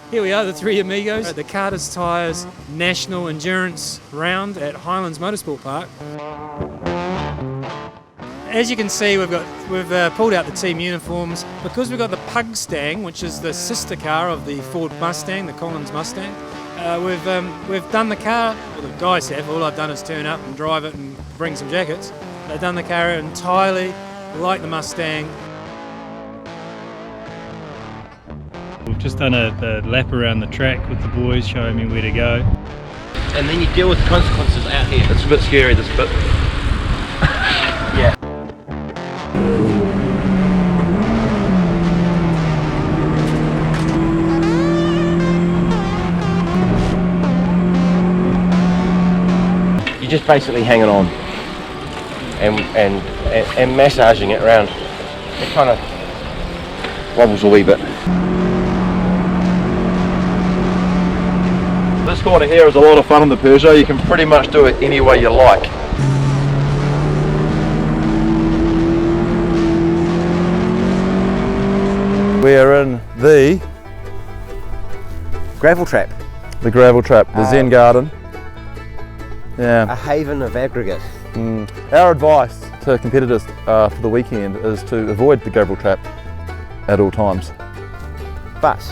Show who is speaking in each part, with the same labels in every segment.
Speaker 1: Here we are, the three amigos at the Carter's Tyres National Endurance Round at Highlands Motorsport Park. As you can see, we've pulled out the team uniforms because we've got the Pugstang, which is the sister car of the Ford Mustang, the Collins Mustang. We've done the car, well, the guys have. All I've done is turn up and drive it and bring some jackets. They've done the car entirely like the Mustang.
Speaker 2: We've just done a lap around the track with the boys, showing me where to go.
Speaker 3: And then you deal with the consequences out here. It's a bit scary, this bit. Yeah. You're just basically hanging on and massaging it around. It kind of wobbles a wee bit. This corner here is a lot of fun on the Peugeot. You can pretty much do it any way you like.
Speaker 4: We're in the
Speaker 3: Gravel trap.
Speaker 4: the gravel trap, the Zen Garden. Yeah.
Speaker 3: A haven of aggregate.
Speaker 4: Our advice to competitors for the weekend is to avoid the gravel trap at all times.
Speaker 3: But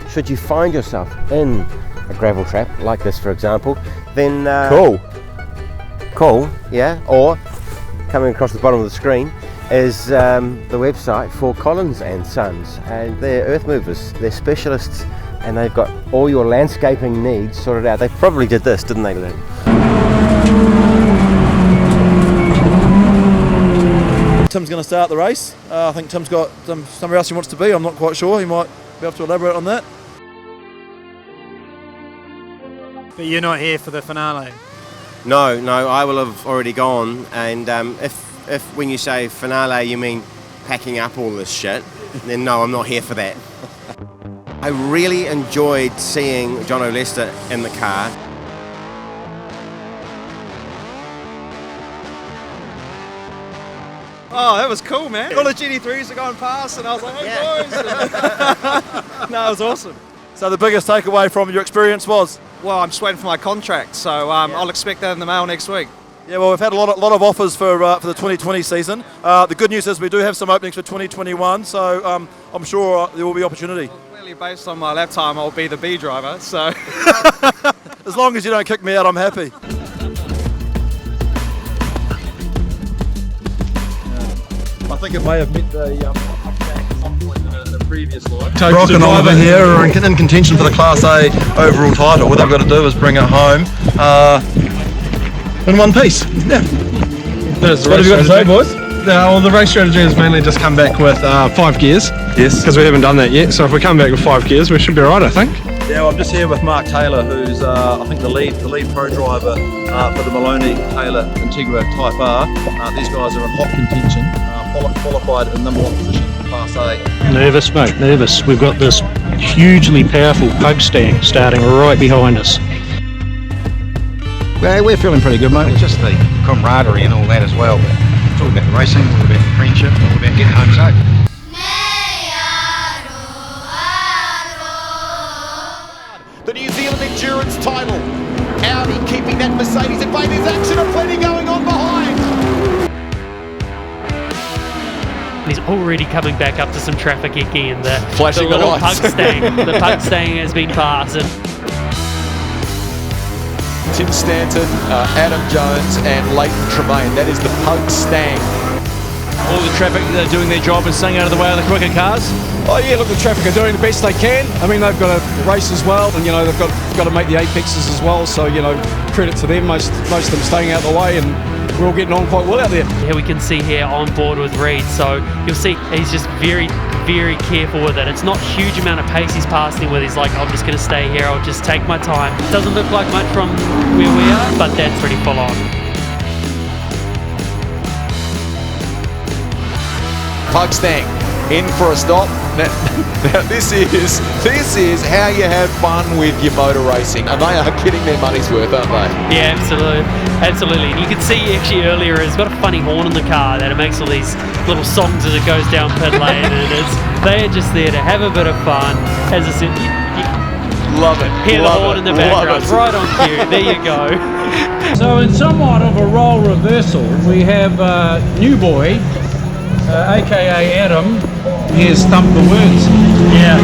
Speaker 3: should you find yourself in a gravel trap like this, for example, then cool, yeah. Or coming across the bottom of the screen is the website for Collins and Sons, and they're earth movers. They're specialists, and they've got all your landscaping needs sorted out. They probably did this, didn't they, Lynn?
Speaker 5: Tim's going to start the race. I think Tim's got somewhere else he wants to be. I'm not quite sure. He might be able to elaborate on that.
Speaker 1: But you're not here for the finale?
Speaker 3: No, I will have already gone, and if when you say finale you mean packing up all this shit, then no, I'm not here for that. I really enjoyed seeing Jono Lester in the car.
Speaker 6: Oh, that was cool, man. All the GT3s are going past, and I was like, hey boys. No, it was awesome.
Speaker 5: So the biggest takeaway from your experience was?
Speaker 6: Well, I'm just waiting for my contract, so I'll expect that in the mail next week.
Speaker 5: Yeah, well, we've had a lot of offers for the 2020 season. The good news is we do have some openings for 2021, so I'm sure there will be opportunity.
Speaker 6: Well, clearly, based on my lap time, I'll be the B driver, so.
Speaker 5: As long as you don't kick me out, I'm happy. I think it may have met the at some point in the previous life. Brock and Oliver here are in contention for the Class A overall title. What they've got to do is bring it home in one piece. Yeah.
Speaker 7: What have you got to say, boys? Well, the race strategy has mainly just come back with 5 gears. Yes. Because we haven't done that yet. So if we come back with 5 gears, we should be right, I think.
Speaker 5: Yeah, well, I'm just here with Mark Taylor, who's I think the lead pro driver for the Maloney Taylor Integra Type R. These guys are in hot contention, qualified in #1 position in Class A.
Speaker 2: Nervous, mate, nervous. We've got this hugely powerful Pugstang starting right behind us.
Speaker 8: Well, we're feeling pretty good, mate. It's just the camaraderie and all that as well. But it's all about racing, all about friendship, all about getting home safe.
Speaker 9: The New Zealand Endurance title. Audi keeping that Mercedes at bay. There's action and plenty going on behind.
Speaker 10: He's already coming back up to some traffic again. The
Speaker 9: Flashing
Speaker 10: little
Speaker 9: the lights.
Speaker 10: The Pugstang has been passed.
Speaker 9: Tim Stanton, Adam Jones and Leighton Tremaine. That is the Pugstang.
Speaker 11: All the traffic, they're doing their job and staying out of the way of the quicker cars.
Speaker 12: Oh yeah, look, the traffic are doing the best they can. I mean, they've got to race as well, and they've got to make the apexes as well. So credit to them. Most of them staying out of the way, and we're all getting on quite well out there.
Speaker 10: Here we can see here on board with Reed. So you'll see he's just very, very careful with it. It's not a huge amount of pace he's passing with. He's like, I'm just going to stay here. I'll just take my time. Doesn't look like much from where we are, but that's pretty full on.
Speaker 9: Pugstang in for a stop. Now this is how you have fun with your motor racing, and they are getting their money's worth, aren't they?
Speaker 10: Yeah, absolutely. And you can see actually earlier it's got a funny horn in the car that it makes all these little songs as it goes down pit lane, and they are just there to have a bit of fun. As I said,
Speaker 9: Love it.
Speaker 10: Hear the
Speaker 9: Love
Speaker 10: horn
Speaker 9: it.
Speaker 10: in the
Speaker 9: Love
Speaker 10: background.
Speaker 9: it.
Speaker 10: Right on cue. There you go.
Speaker 13: So in somewhat of a role reversal, we have new boy, aka Adam. He has stumped the words.
Speaker 1: Yeah.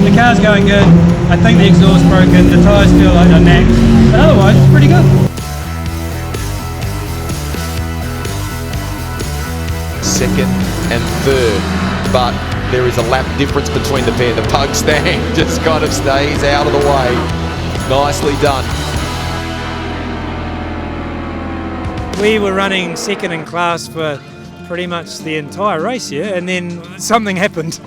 Speaker 1: The car's going good. I think the exhaust's broken. The tyres feel like they're knacked. But otherwise, it's pretty good.
Speaker 9: Second and third, but there is a lap difference between the pair. The Pugstang just kind of stays out of the way. Nicely done.
Speaker 1: We were running second in class for pretty much the entire race, yeah, and then something happened.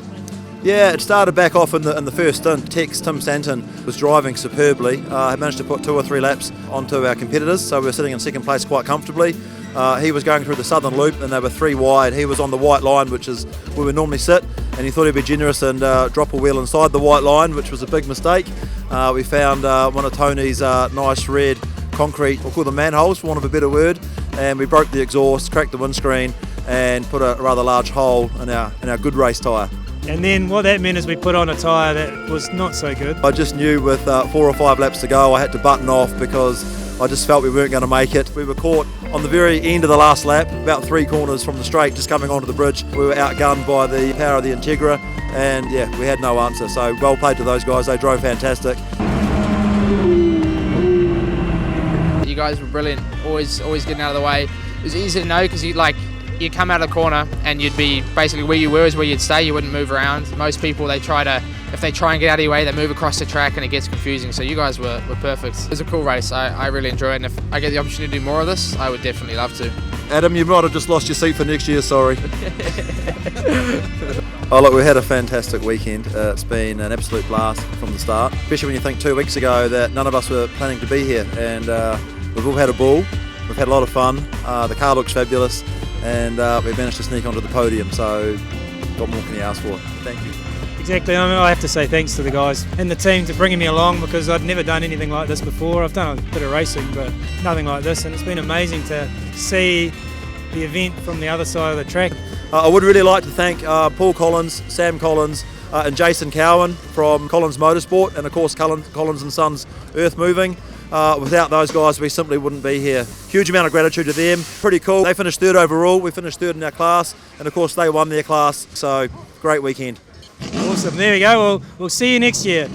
Speaker 4: Yeah, it started back off in the first stint. Tex Tim Stanton was driving superbly. He managed to put 2 or 3 laps onto our competitors, so we were sitting in second place quite comfortably. He was going through the southern loop and they were 3 wide. He was on the white line, which is where we normally sit, and he thought he'd be generous and drop a wheel inside the white line, which was a big mistake. We found one of Tony's nice red concrete, we'll call them manholes for want of a better word, and we broke the exhaust, cracked the windscreen and put a rather large hole in our good race tyre.
Speaker 1: And then what that meant is we put on a tyre that was not so good.
Speaker 4: I just knew with 4 or 5 laps to go I had to button off because I just felt we weren't going to make it. We were caught on the very end of the last lap, about 3 corners from the straight, just coming onto the bridge. We were outgunned by the power of the Integra, and yeah, we had no answer. So well played to those guys, they drove fantastic.
Speaker 14: You guys were brilliant, always getting out of the way. It was easy to know because you come out of the corner and you'd be basically where you were is where you'd stay, you wouldn't move around. Most people, if they try and get out of your way, they move across the track and it gets confusing. So you guys were perfect. It was a cool race, I really enjoyed it, and if I get the opportunity to do more of this, I would definitely love to.
Speaker 4: Adam, you might have just lost your seat for next year, sorry. Oh look, we had a fantastic weekend. It's been an absolute blast from the start, especially when you think 2 weeks ago that none of us were planning to be here, and we've all had a ball, we've had a lot of fun, the car looks fabulous, and we managed to sneak onto the podium, so what more can you ask for? Thank you.
Speaker 1: Exactly, I have to say thanks to the guys and the team for bringing me along, because I'd never done anything like this before. I've done a bit of racing, but nothing like this, and it's been amazing to see the event from the other side of the track.
Speaker 4: I would really like to thank Paul Collins, Sam Collins and Jason Cowan from Collins Motorsport, and of course Collins and Sons Earth Moving. Without those guys we simply wouldn't be here. Huge amount of gratitude to them, pretty cool. They finished 3rd overall, we finished 3rd in our class, and of course they won their class, so great weekend.
Speaker 1: Awesome, there we go, we'll see you next year.